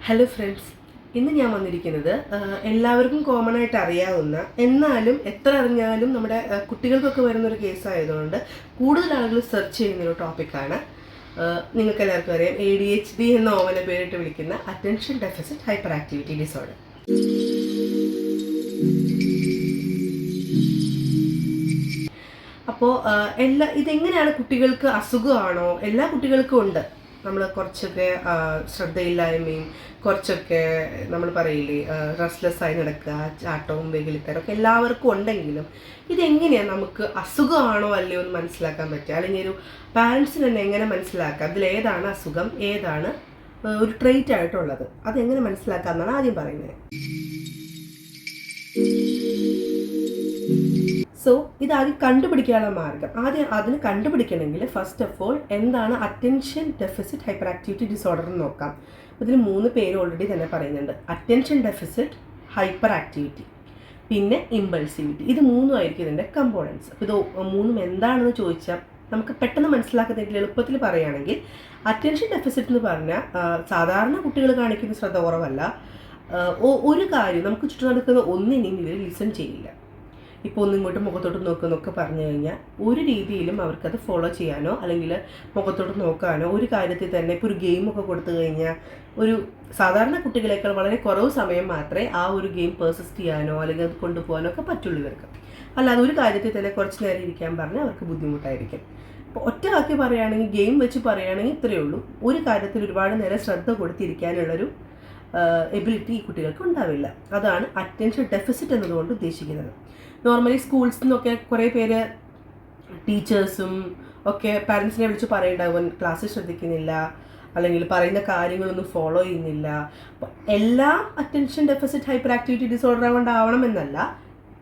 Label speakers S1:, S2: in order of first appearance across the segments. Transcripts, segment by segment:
S1: Hello friends, ഇന്ന് ഞാൻ വന്നിരിക്കുന്നത് എല്ലാവർക്കും കോമൺ ആയിട്ട് അറിയാവുന്ന, എന്നാലും എത്ര അറിഞ്ഞാലും നമ്മുടെ കുട്ടികൾക്കൊക്കെ വരുന്നൊരു കേസായതുകൊണ്ട് കൂടുതൽ ആളുകൾ സെർച്ച് ചെയ്യുന്നൊരു ടോപ്പിക്കാണ്. നിങ്ങൾക്ക് എല്ലാവർക്കും അറിയാം, ADHD എന്ന ഓമന പേരിട്ട് വിളിക്കുന്ന attention deficit hyperactivity disorder. അപ്പോൾ ഇതെങ്ങനെയാണ്, കുട്ടികൾക്ക് അസുഖമാണോ? എല്ലാ കുട്ടികൾക്കും ഉണ്ട്. നമ്മൾ കുറച്ചൊക്കെ ശ്രദ്ധയില്ലായ്മയും കുറച്ചൊക്കെ നമ്മൾ പറയില്ലേ റെസ്റ്റ്ലെസ് ആയി നടക്കുക, ചാട്ടവും വെകിളിത്തരമൊക്കെ എല്ലാവർക്കും ഉണ്ടെങ്കിലും ഇതെങ്ങനെയാണ് നമുക്ക് അസുഖമാണോ അല്ലയോ എന്ന് മനസ്സിലാക്കാൻ പറ്റുക? അല്ലെങ്കിൽ ഒരു പാരൻസിന് തന്നെ എങ്ങനെ മനസ്സിലാക്കാം ഇതിലേതാണ് അസുഖം, ഏതാണ് ഒരു ട്രെയിറ്റ് ആയിട്ടുള്ളത്, അതെങ്ങനെ മനസ്സിലാക്കാമെന്നാണ് ആദ്യം പറയുന്നത്. സോ ഇതാദ്യം കണ്ടുപിടിക്കാനുള്ള മാർഗം. അതിന് കണ്ടുപിടിക്കണമെങ്കിൽ ഫസ്റ്റ് ഓഫ് ഓൾ എന്താണ് attention deficit hyperactivity disorder എന്ന് നോക്കാം. ഇതിൽ 3 പേര് ഓൾറെഡി തന്നെ പറയുന്നുണ്ട്: അറ്റൻഷൻ ഡെഫിസിറ്റ്, ഹൈപ്പർ ആക്ടിവിറ്റി, പിന്നെ ഇമ്പൾസിവിറ്റി. ഇത് 3 ആയിരിക്കും ഇതിൻ്റെ കമ്പോണൻസ്. ഇത് 3 എന്താണെന്ന് ചോദിച്ചാൽ നമുക്ക് പെട്ടെന്ന് മനസ്സിലാക്കുന്നതിൽ എളുപ്പത്തിൽ പറയുകയാണെങ്കിൽ, അറ്റൻഷൻ ഡെഫിസിറ്റ് എന്ന് പറഞ്ഞാൽ സാധാരണ കുട്ടികൾ കാണിക്കുന്ന ശ്രദ്ധ കുറവല്ല. ഒരു കാര്യം നമുക്ക് ചുറ്റും നടക്കുന്ന ഒന്നിനെയും ഇവർ ലിസൺ ചെയ്യില്ല. ഇപ്പോൾ ഇങ്ങോട്ട് മുഖത്തോട്ട് നോക്കുന്നൊക്കെ പറഞ്ഞു കഴിഞ്ഞാൽ ഒരു രീതിയിലും അവർക്കത് ഫോളോ ചെയ്യാനോ അല്ലെങ്കിൽ മുഖത്തോട്ട് നോക്കാനോ, ഒരു കാര്യത്തിൽ തന്നെ ഇപ്പോൾ ഒരു ഗെയിമൊക്കെ കൊടുത്തു കഴിഞ്ഞാൽ ഒരു സാധാരണ കുട്ടികളെക്കാൾ വളരെ കുറവ് സമയം മാത്രമേ ആ ഒരു ഗെയിം പെർസിസ്റ്റ് ചെയ്യാനോ അല്ലെങ്കിൽ അത് കൊണ്ടുപോകാനോ ഒക്കെ പറ്റുള്ളൂ ഇവർക്ക്. അല്ലാതെ ഒരു കാര്യത്തിൽ തന്നെ കുറച്ച് നേരം ഇരിക്കാൻ പറഞ്ഞാൽ അവർക്ക് ബുദ്ധിമുട്ടായിരിക്കും. ഇപ്പോൾ ഒറ്റ വാക്കി പറയുകയാണെങ്കിൽ, ഗെയിം വെച്ച് പറയുകയാണെങ്കിൽ ഇത്രയേ ഉള്ളൂ. ഒരു കാര്യത്തിൽ ഒരുപാട് നേരം ശ്രദ്ധ കൊടുത്തിരിക്കാനുള്ളൊരു എബിലിറ്റി ഈ കുട്ടികൾക്ക് ഉണ്ടാവില്ല. അതാണ് അറ്റൻഷൻ ഡെഫിസിറ്റ് എന്നതുകൊണ്ട് ഉദ്ദേശിക്കുന്നത്. നോർമലി സ്കൂൾസിൽ നിന്നൊക്കെ കുറേ പേര്, ടീച്ചേഴ്സും ഒക്കെ പാരൻസിനെ വിളിച്ച് പറയുന്നുണ്ടാവും ക്ലാസ്സിൽ ശ്രദ്ധിക്കുന്നില്ല അല്ലെങ്കിൽ പറയുന്ന കാര്യങ്ങളൊന്നും ഫോളോ ചെയ്യുന്നില്ല. അപ്പോൾ എല്ലാം attention deficit hyperactivity disorder കൊണ്ടാവണമെന്നല്ല.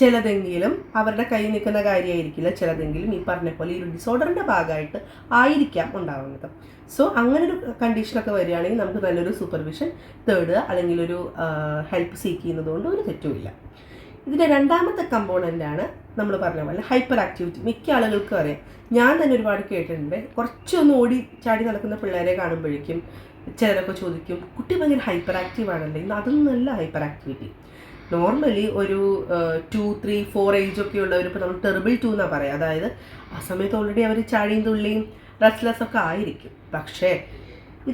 S1: ചിലതെങ്കിലും അവരുടെ കയ്യിൽ നിൽക്കുന്ന കാര്യമായിരിക്കില്ല, ചിലതെങ്കിലും ഈ പറഞ്ഞ പോലെ ഈ ഒരു ഡിസോർഡറിൻ്റെ ഭാഗമായിട്ട് ആയിരിക്കാം ഉണ്ടാവുന്നത്. സോ അങ്ങനൊരു കണ്ടീഷനൊക്കെ വരികയാണെങ്കിൽ നമുക്ക് നല്ലൊരു സൂപ്പർവിഷൻ തേടുക അല്ലെങ്കിൽ ഒരു ഹെൽപ്പ് സീക്ക് ചെയ്യുന്നതുകൊണ്ട് ഒരു തെറ്റുമില്ല. ഇതിൻ്റെ രണ്ടാമത്തെ കമ്പോണൻ്റാണ് നമ്മൾ പറഞ്ഞ പോലെ ഹൈപ്പർ ആക്ടിവിറ്റി. മിക്ക ആളുകൾക്കും അറിയാം, ഞാൻ തന്നെ ഒരുപാട് കേട്ടിട്ടുണ്ട്. കുറച്ചൊന്ന് ഓടി ചാടി നടക്കുന്ന പിള്ളേരെ കാണുമ്പോഴേക്കും ചിലരൊക്കെ ചോദിക്കും, കുട്ടി ഭയങ്കര ഹൈപ്പർ ആക്റ്റീവ് ആണല്ലേ? ഇന്ന് അതൊന്നുമല്ല ഹൈപ്പർ ആക്ടിവിറ്റി. നോർമലി ഒരു 2, 3, 4 ഏജൊക്കെ ഉള്ളവർ, ഇപ്പോൾ നമ്മൾ ടെറിബിൾ 2 എന്നാണ് പറയുക. അതായത് ആ സമയത്ത് ഓൾറെഡി അവർ ചാടിയും തുള്ളിയും റെസ്റ്റ്ലെസ് ഒക്കെ ആയിരിക്കും. പക്ഷേ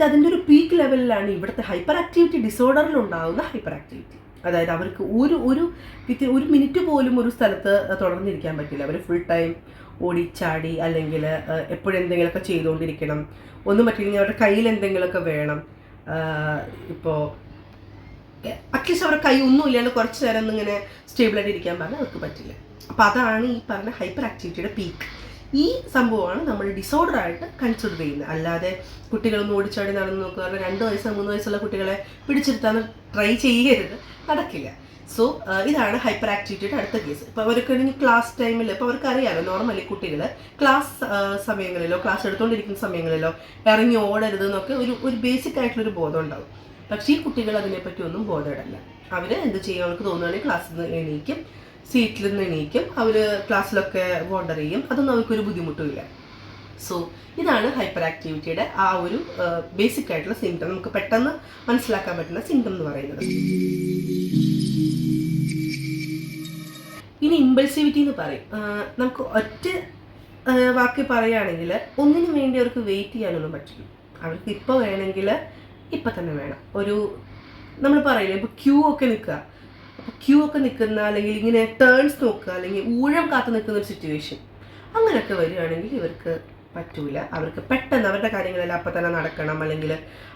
S1: അതിൻ്റെ ഒരു പീക്ക് ലെവലിലാണ് ഇവിടുത്തെ ഹൈപ്പർ ആക്ടിവിറ്റി ഡിസോർഡറിലുണ്ടാകുന്ന ഹൈപ്പർ ആക്ടിവിറ്റി. അതായത് അവർക്ക് ഒരു മിനിറ്റ് പോലും ഒരു സ്ഥലത്ത് തുടർന്നിരിക്കാൻ പറ്റില്ല. അവർ ഫുൾ ടൈം ഓടിച്ചാടി അല്ലെങ്കിൽ എപ്പോഴും എന്തെങ്കിലുമൊക്കെ ചെയ്തുകൊണ്ടിരിക്കണം. ഒന്നും പറ്റില്ലെങ്കിൽ അവരുടെ കയ്യിൽ എന്തെങ്കിലുമൊക്കെ വേണം. ഇപ്പോൾ അറ്റ്ലീസ്റ്റ് അവരുടെ കൈ ഒന്നും ഇല്ലാണ്ട് കുറച്ച് നേരം ഒന്നിങ്ങനെ സ്റ്റേബിളായിട്ട് ഇരിക്കാൻ പറഞ്ഞാൽ അവർക്ക് പറ്റില്ല. അപ്പോൾ അതാണ് ഈ പറഞ്ഞ ഹൈപ്പർ ആക്ടിവിറ്റിയുടെ പീക്ക്. ഈ സംഭവമാണ് നമ്മൾ ഡിസോർഡറായിട്ട് കൺസിഡർ ചെയ്യുന്നത്. അല്ലാതെ കുട്ടികളൊന്നും ഓടിച്ചാടി നടന്നു നോക്കുക, 2 വയസ്സ് 3 വയസ്സുള്ള കുട്ടികളെ പിടിച്ചെടുത്താൽ ട്രൈ ചെയ്യരുത്, നടക്കില്ല. സോ ഇതാണ് ഹൈപ്പർ ആക്ടിവിറ്റിയുടെ അടുത്ത കേസ്. ഇപ്പോൾ അവർക്ക് ക്ലാസ് ടൈമിൽ, ഇപ്പോൾ അവർക്ക് അറിയാമല്ലോ, നോർമലി കുട്ടികൾ ക്ലാസ് സമയങ്ങളിലോ ക്ലാസ് എടുത്തുകൊണ്ടിരിക്കുന്ന സമയങ്ങളിലോ ഇറങ്ങി ഓടരുത് എന്നൊക്കെ ഒരു ബേസിക് ആയിട്ടുള്ളൊരു ബോധം ഉണ്ടാവും. പക്ഷേ ഈ കുട്ടികൾ അതിനെപ്പറ്റി ഒന്നും ബോധമിടല്ല. അവർ എന്ത് ചെയ്യും, അവർക്ക് തോന്നുകയാണെങ്കിൽ ക്ലാസ്സിൽ നിന്ന് എണീക്കും, സീറ്റിൽ നിന്ന് എണീക്കും, അവർ ക്ലാസ്സിലൊക്കെ വോണ്ടർ ചെയ്യും. അതൊന്നും അവർക്കൊരു ബുദ്ധിമുട്ടുമില്ല. സോ ഇതാണ് ഹൈപ്പർ ആക്ടിവിറ്റിയുടെ ആ ഒരു ബേസിക് ആയിട്ടുള്ള സിംറ്റം, നമുക്ക് പെട്ടെന്ന് മനസ്സിലാക്കാൻ പറ്റുന്ന സിംറ്റം എന്ന് പറയുന്നത്. ഇനി ഇമ്പൾസിവിറ്റി എന്ന് പറയും. നമുക്ക് ഒറ്റ വാക്കി പറയുകയാണെങ്കിൽ, ഒന്നിനു വേണ്ടി അവർക്ക് വെയിറ്റ് ചെയ്യാനൊന്നും പറ്റില്ല. അവർക്ക് ഇപ്പോൾ വേണമെങ്കിൽ ഇപ്പം തന്നെ വേണം. നമ്മൾ പറയില്ലേ, ഇപ്പോൾ ക്യൂ ഒക്കെ നിൽക്കുന്ന അല്ലെങ്കിൽ ഇങ്ങനെ ടേൺസ് നോക്കുക അല്ലെങ്കിൽ ഊഴം കാത്തു നിൽക്കുന്ന ഒരു സിറ്റുവേഷൻ, അങ്ങനെയൊക്കെ വരികയാണെങ്കിൽ ഇവർക്ക് പറ്റൂല. അവർക്ക് പെട്ടെന്ന് അവരുടെ കാര്യങ്ങളെല്ലാം അപ്പം തന്നെ നടക്കണം, അല്ലെങ്കിൽ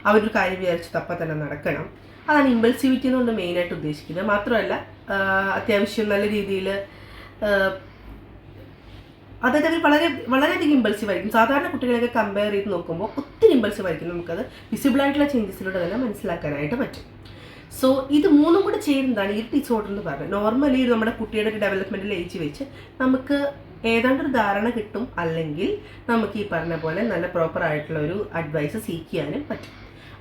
S1: അവരൊരു കാര്യം വിചാരിച്ചത് അപ്പം തന്നെ നടക്കണം. അതാണ് ഇമ്പൾസിവിറ്റി എന്നുകൊണ്ട് മെയിനായിട്ട് ഉദ്ദേശിക്കുന്നത്. മാത്രമല്ല അത്യാവശ്യം നല്ല രീതിയിൽ, അതായത് അവർ വളരെയധികം ഇമ്പൾസീവ് ആയിരിക്കും. സാധാരണ കുട്ടികളെയൊക്കെ കമ്പയർ ചെയ്ത് നോക്കുമ്പോൾ ഒത്തിരി ഇമ്പൾസീവ് ആയിരിക്കും. നമുക്കത് വിസിബിളായിട്ടുള്ള ചേഞ്ചസിലൂടെ തന്നെ മനസ്സിലാക്കാനായിട്ട് പറ്റും. സോ ഇത് 3 കൂടെ ചേരുന്നതാണ് ഈ ഡിസോർഡർ എന്ന് പറയുന്നത്. നോർമലി നമ്മുടെ കുട്ടിയുടെ ഒരു ഡെവലപ്മെൻറ്റൽ ഏജ് വെച്ച് നമുക്ക് ഏതാണ്ടൊരു ധാരണ കിട്ടും, അല്ലെങ്കിൽ നമുക്ക് ഈ പറഞ്ഞ പോലെ നല്ല പ്രോപ്പർ ആയിട്ടുള്ള ഒരു അഡ്വൈസ് സീക്ക് ചെയ്യാനും പറ്റും.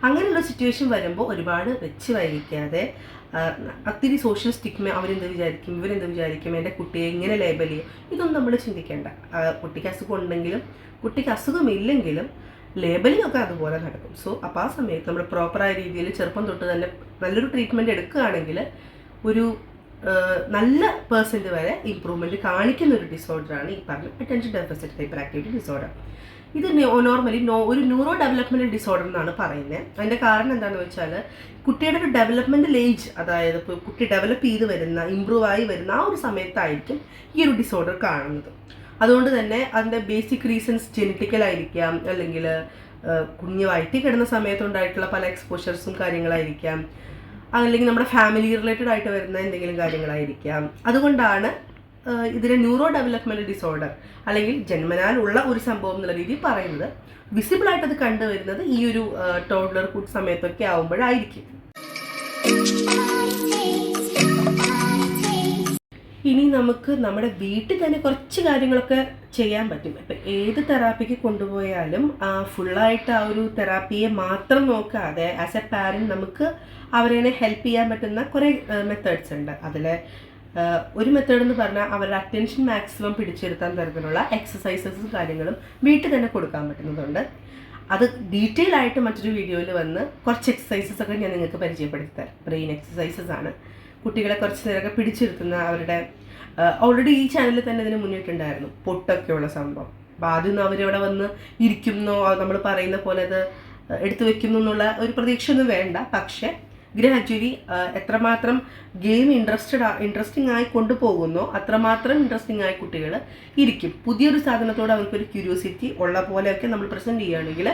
S1: അങ്ങനെയുള്ള സിറ്റുവേഷൻ വരുമ്പോൾ ഒരുപാട് വെച്ച് വൈകിക്കാതെ, ഒത്തിരി സോഷ്യൽ സ്റ്റിഗ്മ, അവരെന്ത് വിചാരിക്കും, ഇവരെന്ത് വിചാരിക്കും, എൻ്റെ കുട്ടിയെ ഇങ്ങനെ ലേബൽ ചെയ്യും, ഇതൊന്നും നമ്മൾ ചിന്തിക്കേണ്ട. കുട്ടിക്ക് അസുഖം ഉണ്ടെങ്കിലും കുട്ടിക്ക് അസുഖമില്ലെങ്കിലും ലേബലിംഗ് ഒക്കെ അതുപോലെ നടക്കും. സോ അപ്പോൾ ആ സമയത്ത് നമ്മൾ പ്രോപ്പറായ രീതിയിൽ ചെറുപ്പം തൊട്ട് തന്നെ നല്ലൊരു ട്രീറ്റ്മെൻറ്റ് എടുക്കുകയാണെങ്കിൽ ഒരു നല്ല പേഴ്സൻറ്റ് വരെ ഇമ്പ്രൂവ്മെൻറ്റ് കാണിക്കുന്ന ഒരു ഡിസോർഡറാണ് ഈ പറഞ്ഞ attention deficit hyperactivity disorder. ഇത് നോർമലി ഒരു ന്യൂറോ ഡെവലപ്മെൻറ്റൽ ഡിസോർഡർ എന്നാണ് പറയുന്നത്. അതിൻ്റെ കാരണം എന്താണെന്ന് വെച്ചാൽ കുട്ടിയുടെ ഒരു ഡെവലപ്മെൻറ്റൽ ഏജ്, അതായത് ഇപ്പോൾ കുട്ടി ഡെവലപ്പ് ചെയ്ത് വരുന്ന ഇമ്പ്രൂവ് ആയി വരുന്ന ആ ഒരു സമയത്തായിരിക്കും ഈ ഒരു ഡിസോർഡർ കാണുന്നത്. അതുകൊണ്ട് തന്നെ അതിൻ്റെ ബേസിക് റീസൺസ് ജെനറ്റിക്കലായിരിക്കാം, അല്ലെങ്കിൽ കുഞ്ഞ് വയറ്റി കിടന്ന സമയത്തുണ്ടായിട്ടുള്ള പല എക്സ്പോഷർസും കാര്യങ്ങളായിരിക്കാം, അല്ലെങ്കിൽ നമ്മുടെ ഫാമിലി റിലേറ്റഡ് ആയിട്ട് വരുന്ന എന്തെങ്കിലും കാര്യങ്ങളായിരിക്കാം. അതുകൊണ്ടാണ് ഇതിനെ ന്യൂറോ ഡെവലപ്മെൻറ്റൽ ഡിസോർഡർ അല്ലെങ്കിൽ ജന്മനാലുള്ള ഒരു സംഭവം എന്നുള്ള രീതിയിൽ പറയുന്നത്. വിസിബിളായിട്ട് അത് കണ്ടുവരുന്നത് ഈ ഒരു ടോഡ്ലർഹുഡ് സമയത്തൊക്കെ ആവുമ്പോഴായിരിക്കും. ഇനി നമുക്ക് നമ്മുടെ വീട്ടിൽ തന്നെ കുറച്ച് കാര്യങ്ങളൊക്കെ ചെയ്യാൻ പറ്റും. ഇപ്പം ഏത് തെറാപ്പിക്ക് കൊണ്ടുപോയാലും ഫുള്ളായിട്ട് ആ ഒരു തെറാപ്പിയെ മാത്രം നോക്കാതെ ആസ് എ പാരൻറ്റ് നമുക്ക് അവരെ ഹെൽപ്പ് ചെയ്യാൻ പറ്റുന്ന കുറേ മെത്തേഡ്സ് ഉണ്ട്. അതിൽ ഒരു മെത്തേഡ് എന്ന് പറഞ്ഞാൽ അവരുടെ അറ്റൻഷൻ മാക്സിമം പിടിച്ചെടുത്താൻ തരത്തിലുള്ള എക്സസൈസസും കാര്യങ്ങളും വീട്ടിൽ തന്നെ കൊടുക്കാൻ പറ്റുന്നതുണ്ട്. അത് ഡീറ്റെയിൽ ആയിട്ട് മറ്റൊരു വീഡിയോയിൽ വന്ന് കുറച്ച് എക്സസൈസസ് ഒക്കെ ഞാൻ നിങ്ങൾക്ക് പരിചയപ്പെടുത്തി തരാം. ബ്രെയിൻ എക്സസൈസസ് ആണ്. കുട്ടികളെ കുറച്ച് നേരമൊക്കെ പിടിച്ചിരുത്തുന്ന അവരുടെ ഓൾറെഡി ഈ ചാനലിൽ തന്നെ ഇതിന് മുന്നിട്ടുണ്ടായിരുന്നു പൊട്ടൊക്കെയുള്ള സംഭവം. അപ്പോൾ ആദ്യമൊന്നും അവരവിടെ വന്ന് ഇരിക്കുന്നോ നമ്മൾ പറയുന്ന പോലെ അത് എടുത്തു വെക്കുന്നു എന്നുള്ള ഒരു പ്രതീക്ഷയൊന്നും വേണ്ട. പക്ഷേ ഗ്രാജുവലി എത്രമാത്രം ഗെയിം ഇൻട്രസ്റ്റിംഗ് ആയി കൊണ്ടുപോകുന്നോ അത്രമാത്രം ഇൻട്രസ്റ്റിംഗ് ആയി കുട്ടികൾ ഇരിക്കും. പുതിയൊരു സാധനത്തോട് അവർക്കൊരു ക്യൂരിയോസിറ്റി ഉള്ള പോലെയൊക്കെ നമ്മൾ പ്രസൻറ്റ് ചെയ്യുകയാണെങ്കിൽ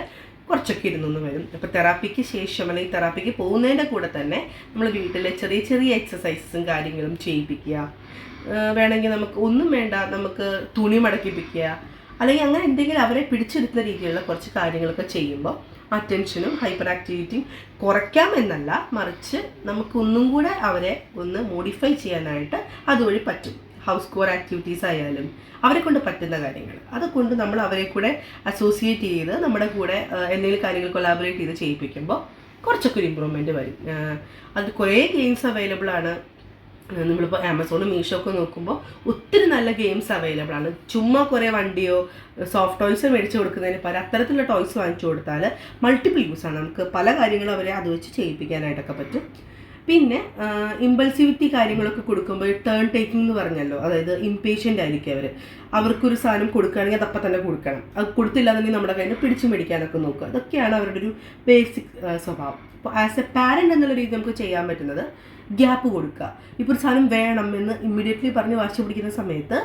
S1: കുറച്ചൊക്കെ ഇരുന്നൊന്നും വരും. ഇപ്പോൾ തെറാപ്പിക്ക് ശേഷം അല്ലെങ്കിൽ തെറാപ്പിക്ക് പോകുന്നതിൻ്റെ കൂടെ തന്നെ നമ്മൾ വീട്ടിലെ ചെറിയ ചെറിയ എക്സസൈസസും കാര്യങ്ങളും ചെയ്യിപ്പിക്കുക. വേണമെങ്കിൽ നമുക്ക് ഒന്നും വേണ്ട, നമുക്ക് തുണി മടക്കിപ്പിക്കുക, അല്ലെങ്കിൽ അങ്ങനെ എന്തെങ്കിലും അവരെ പിടിച്ചെടുക്കുന്ന രീതിയിലുള്ള കുറച്ച് കാര്യങ്ങളൊക്കെ ചെയ്യുമ്പോൾ അറ്റൻഷനും ഹൈപ്പർ ആക്ടിവിറ്റിയും കുറയ്ക്കാം എന്നല്ല, മറിച്ച് നമുക്ക് ഒന്നും കൂടെ അവരെ ഒന്ന് മോഡിഫൈ ചെയ്യാനായിട്ട് അതുവഴി പറ്റും. ഹൗസ് കോർ ആക്ടിവിറ്റീസ് ആയാലും അവരെ കൊണ്ട് പറ്റുന്ന കാര്യങ്ങൾ അതുകൊണ്ട് നമ്മൾ അവരെ കൂടെ അസോസിയേറ്റ് ചെയ്ത് നമ്മുടെ കൂടെ എന്തെങ്കിലും കാര്യങ്ങൾ കൊളാബറേറ്റ് ചെയ്ത് ചെയ്യിപ്പിക്കുമ്പോൾ കുറച്ചൊക്കെ ഒരു ഇമ്പ്രൂവ്മെൻറ്റ് വരും. അത് കുറേ ഗെയിംസ് അവൈലബിൾ ആണ്. നമ്മളിപ്പോൾ ആമസോണും മീഷോ ഒക്കെ നോക്കുമ്പോൾ ഒത്തിരി നല്ല ഗെയിംസ് അവൈലബിൾ ആണ്. ചുമ്മാ കുറേ വണ്ടിയോ സോഫ്റ്റ് ടോയ്സോ മേടിച്ച് കൊടുക്കുന്നതിന് പകരം അത്തരത്തിലുള്ള ടോയ്സ് വാങ്ങിച്ചു കൊടുത്താൽ മൾട്ടിപ്പിൾ യൂസാണ്. നമുക്ക് പല കാര്യങ്ങളും അവരെ അത് വെച്ച് ചെയ്യിപ്പിക്കാനായിട്ടൊക്കെ പറ്റും. പിന്നെ ഇമ്പൾസിവിറ്റി കാര്യങ്ങളൊക്കെ കൊടുക്കുമ്പോൾ ടേൺ ടേക്കിംഗ് എന്ന് പറഞ്ഞല്ലോ, അതായത് ഇംപേഷ്യൻ്റ് ആയിരിക്കും അവർക്കൊരു സാധനം കൊടുക്കുകയാണെങ്കിൽ അതപ്പം തന്നെ കൊടുക്കണം. അത് കൊടുത്തില്ലാന്നുണ്ടെങ്കിൽ നമ്മുടെ കയ്യിൽ നിന്ന് പിടിച്ചു മേടിക്കാനൊക്കെ നോക്കുക. അതൊക്കെയാണ് അവരുടെ ഒരു ബേസിക് സ്വഭാവം. അപ്പോൾ ആസ് എ പാരൻ്റ് എന്നുള്ള രീതി നമുക്ക് ചെയ്യാൻ പറ്റുന്നത് ഗ്യാപ്പ് കൊടുക്കുക. ഇപ്പോൾ ഒരു സാധനം വേണം എന്ന് ഇമ്മീഡിയറ്റ്ലി പറഞ്ഞ് വാശി പിടിക്കുന്ന സമയത്ത്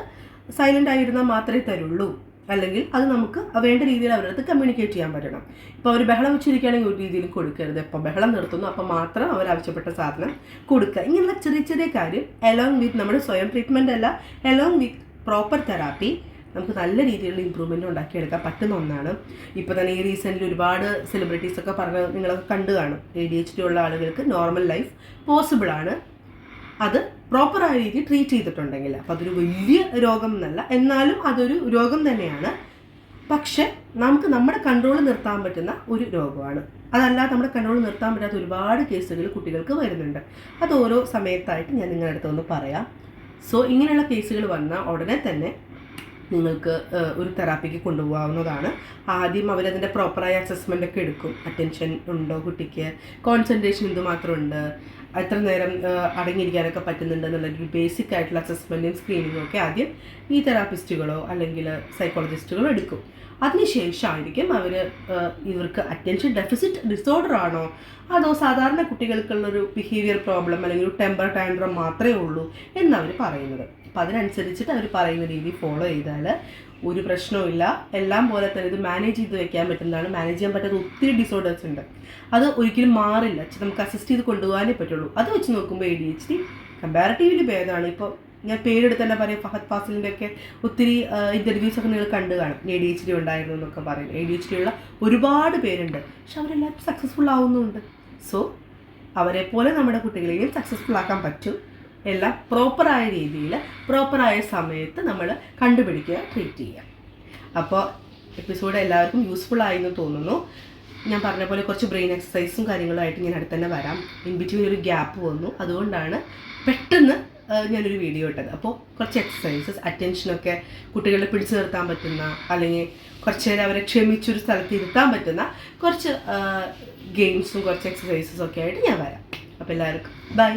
S1: സൈലൻ്റ് ആയിരുന്നാൽ മാത്രമേ തരുള്ളൂ, അല്ലെങ്കിൽ അത് നമുക്ക് വേണ്ട രീതിയിൽ അവരുടെ അടുത്ത് കമ്മ്യൂണിക്കേറ്റ് ചെയ്യാൻ പറ്റണം. ഇപ്പോൾ അവർ ബഹളം വെച്ചിരിക്കുകയാണെങ്കിൽ ഒരു രീതിയിലും കൊടുക്കരുത്. എപ്പോൾ ബഹളം നിർത്തുന്നു അപ്പോൾ മാത്രം അവർ ആവശ്യപ്പെട്ട സാധനം കൊടുക്കുക. ഇങ്ങനെയുള്ള ചെറിയ ചെറിയ കാര്യം അലോങ് വിത്ത് നമ്മുടെ സ്വയം ട്രീറ്റ്മെൻ്റ് അല്ല, അലോങ് വിത്ത് പ്രോപ്പർ തെറാപ്പി നമുക്ക് നല്ല രീതിയിലുള്ള ഇമ്പ്രൂവ്മെൻറ്റ് ഉണ്ടാക്കിയെടുക്കാൻ പറ്റുന്ന ഒന്നാണ്. ഇപ്പോൾ തന്നെ ഈ റീസെൻ്റ്ലി ഒരുപാട് സെലിബ്രിറ്റീസൊക്കെ പറഞ്ഞ് നിങ്ങളൊക്കെ കണ്ടു കാണും. ADHD ഉള്ള ആളുകൾക്ക് നോർമൽ ലൈഫ് പോസിബിളാണ്, അത് പ്രോപ്പറായ രീതിയിൽ ട്രീറ്റ് ചെയ്തിട്ടുണ്ടെങ്കിൽ. അപ്പോൾ അതൊരു വലിയ രോഗം എന്നല്ല, എന്നാലും അതൊരു രോഗം തന്നെയാണ്. പക്ഷെ നമുക്ക് നമ്മുടെ കൺട്രോൾ നിർത്താൻ പറ്റുന്ന ഒരു രോഗമാണ്. അതല്ലാതെ നമ്മുടെ കൺട്രോൾ നിർത്താൻ പറ്റാത്ത ഒരുപാട് കേസുകൾ കുട്ടികൾക്ക് വരുന്നുണ്ട്. അത് ഓരോ സമയത്തായിട്ട് ഞാൻ നിങ്ങളുടെ അടുത്തൊന്ന് പറയാം. സോ ഇങ്ങനെയുള്ള കേസുകൾ വന്നാൽ ഉടനെ തന്നെ നിങ്ങൾക്ക് ഒരു തെറാപ്പിക്ക് കൊണ്ടുപോകാവുന്നതാണ്. ആദ്യം അവരതിൻ്റെ പ്രോപ്പറായ അസസ്മെൻ്റ് ഒക്കെ എടുക്കും. അറ്റൻഷൻ ഉണ്ടോ കുട്ടിക്ക്, കോൺസെൻട്രേഷൻ എന്തുമാത്രമുണ്ട്, എത്ര നേരം അടങ്ങിയിരിക്കാനൊക്കെ പറ്റുന്നുണ്ട് എന്നുള്ളൊരു ബേസിക് ആയിട്ടുള്ള അസസ്മെൻറ്റും സ്ക്രീനിങ്ങും ഒക്കെ ആദ്യം ഈ തെറാപ്പിസ്റ്റുകളോ അല്ലെങ്കിൽ സൈക്കോളജിസ്റ്റുകളോ എടുക്കും. അതിനുശേഷമായിരിക്കും അവർ ഇവർക്ക് അറ്റൻഷൻ ഡെഫിസിറ്റ് ഡിസോർഡർ ആണോ അതോ സാധാരണ കുട്ടികൾക്കുള്ളൊരു ബിഹേവിയർ പ്രോബ്ലം അല്ലെങ്കിൽ ഒരു ടെമ്പർ ടാൻഡ്രം മാത്രമേ ഉള്ളൂ എന്നവർ പറയുന്നത്. അപ്പോൾ അതിനനുസരിച്ചിട്ട് അവർ പറയുന്ന രീതി ഫോളോ ചെയ്താൽ ഒരു പ്രശ്നവുമില്ല. എല്ലാം പോലെ തന്നെ ഇത് മാനേജ് ചെയ്ത് വെക്കാൻ പറ്റുന്നതാണ്. മാനേജ് ചെയ്യാൻ പറ്റാത്ത ഒത്തിരി ഡിസോർഡേഴ്സ് ഉണ്ട്. അത് ഒരിക്കലും മാറില്ല, നമുക്ക് അസിസ്റ്റ് ചെയ്ത് കൊണ്ടുപോകാനേ പറ്റുള്ളൂ. അത് വെച്ച് നോക്കുമ്പോൾ ADHD കമ്പാരിറ്റീവ്ലി ഭേദമാണ്. ഇപ്പോൾ ഞാൻ പേരെടുത്ത് തന്നെ പറയാം, ഫഹദ് ഫാസിലിൻ്റെ ഒക്കെ ഒത്തിരി ഇൻ്റർവ്യൂസൊക്കെ നിങ്ങൾ കണ്ടു കാണും. ADHD ഉണ്ടായിരുന്നു എന്നൊക്കെ പറയും. ADHD ഉള്ള ഒരുപാട് പേരുണ്ട്, പക്ഷെ അവരെല്ലാം സക്സസ്ഫുൾ ആവുന്നുണ്ട്. സോ അവരെപ്പോലെ നമ്മുടെ കുട്ടികളെയും സക്സസ്ഫുൾ ആക്കാൻ പറ്റും. എല്ലാം പ്രോപ്പറായ രീതിയിൽ പ്രോപ്പറായ സമയത്ത് നമ്മൾ കണ്ടുപിടിക്കുക, ട്രീറ്റ് ചെയ്യുക. അപ്പോൾ എപ്പിസോഡ് എല്ലാവർക്കും യൂസ്ഫുൾ ആയി എന്ന് തോന്നുന്നു. ഞാൻ പറഞ്ഞ പോലെ കുറച്ച് ബ്രെയിൻ എക്സസൈസും കാര്യങ്ങളുമായിട്ട് ഞാൻ അടുത്ത് തന്നെ വരാം. ഇൻ ബിറ്റ്വീൻ ഒരു ഗ്യാപ്പ് വന്നു, അതുകൊണ്ടാണ് പെട്ടെന്ന് ഞാനൊരു വീഡിയോ ഇട്ടത്. അപ്പോൾ കുറച്ച് എക്സസൈസസ്, അറ്റൻഷനൊക്കെ കുട്ടികളെ പിടിച്ചു നിർത്താൻ പറ്റുന്ന, അല്ലെങ്കിൽ കുറച്ച് നേരം അവരെ ക്ഷമിച്ചൊരു സ്ഥലത്ത് ഇരുത്താൻ പറ്റുന്ന കുറച്ച് ഗെയിംസും കുറച്ച് എക്സസൈസസും ഒക്കെ ആയിട്ട് ഞാൻ വരാം. അപ്പോൾ എല്ലാവർക്കും ബൈ.